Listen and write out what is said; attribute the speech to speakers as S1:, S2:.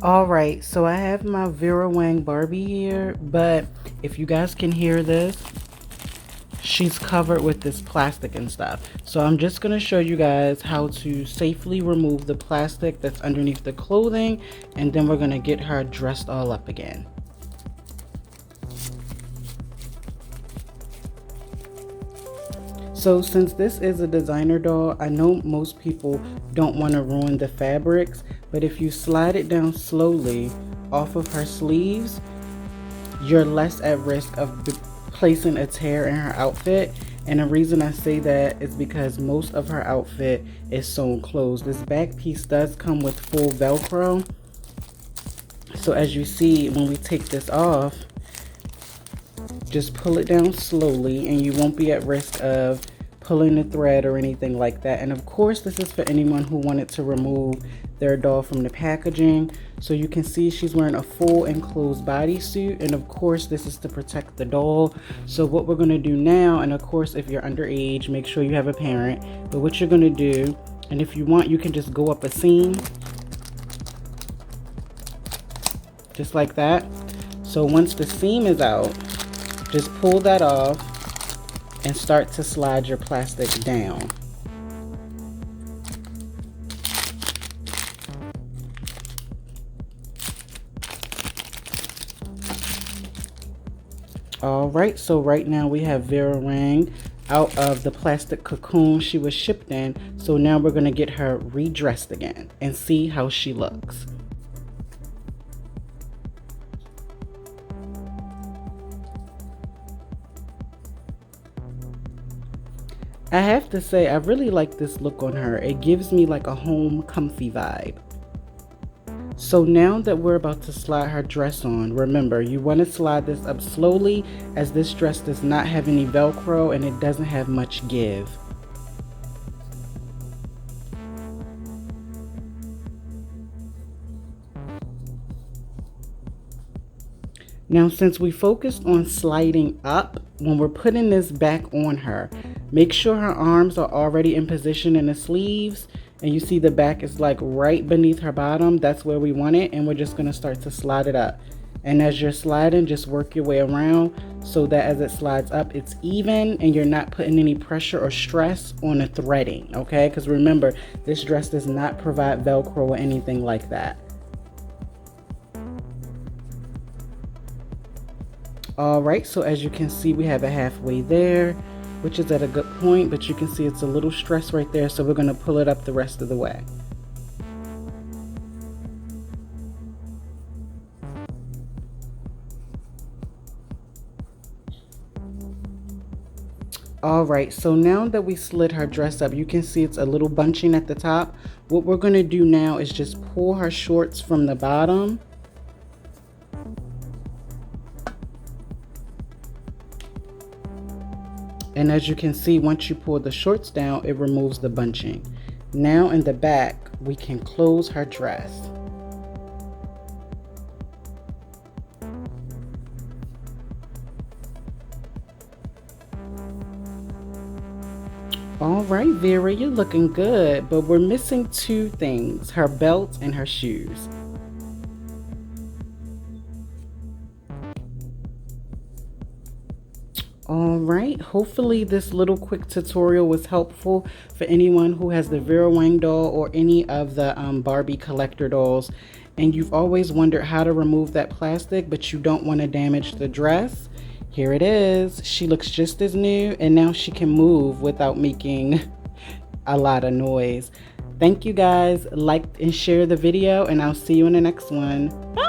S1: All right, so I have my Vera Wang Barbie here, but if you guys can hear this, she's covered with this plastic and stuff. So I'm just going to show you guys how to safely remove the plastic that's underneath the clothing, and then we're going to get her dressed all up again. So since this is a designer doll, I know most people don't want to ruin the fabrics, but if you slide it down slowly off of her sleeves, you're less at risk of placing a tear in her outfit. And the reason I say that is because most of her outfit is sewn closed. This back piece does come with full Velcro. So as you see, when we take this off, just pull it down slowly and you won't be at risk of pulling the thread or anything like that. And of course, this is for anyone who wanted to remove their doll from the packaging. So you can see she's wearing a full enclosed bodysuit, and of course this is to protect the doll. So what we're going to do now, and of course if you're underage, make sure you have a parent, but what you're going to do, and if you want, you can just go up a seam just like that. So once the seam is out, just pull that off and start to slide your plastic down. All right, so right now we have Vera Wang out of the plastic cocoon she was shipped in. So now we're going to get her redressed again and see how she looks. I have to say, I really like this look on her. It gives me like a home comfy vibe. So now that we're about to slide her dress on, remember, you want to slide this up slowly as this dress does not have any Velcro and it doesn't have much give. Now, since we focused on sliding up, when we're putting this back on her, make sure her arms are already in position in the sleeves, and you see the back is like right beneath her bottom. That's where we want it, and we're just going to start to slide it up. And as you're sliding, just work your way around so that as it slides up, it's even and you're not putting any pressure or stress on the threading, okay? Because remember, this dress does not provide Velcro or anything like that. All right, so as you can see, we have it halfway there, which is at a good point, but you can see it's a little stress right there, so we're going to pull it up the rest of the way. All right, so now that we slid her dress up, you can see it's a little bunching at the top. What we're going to do now is just pull her shorts from the bottom. And as you can see, once you pull the shorts down, it removes the bunching. Now in the back, we can close her dress. All right, Vera, you're looking good, but we're missing two things, her belt and her shoes. All right, hopefully this little quick tutorial was helpful for anyone who has the Vera Wang doll or any of the Barbie collector dolls, and you've always wondered how to remove that plastic but you don't want to damage the dress. Here it is. She looks just as new, and now she can move without making a lot of noise. Thank you guys. Like and share the video, and I'll see you in the next one. Bye.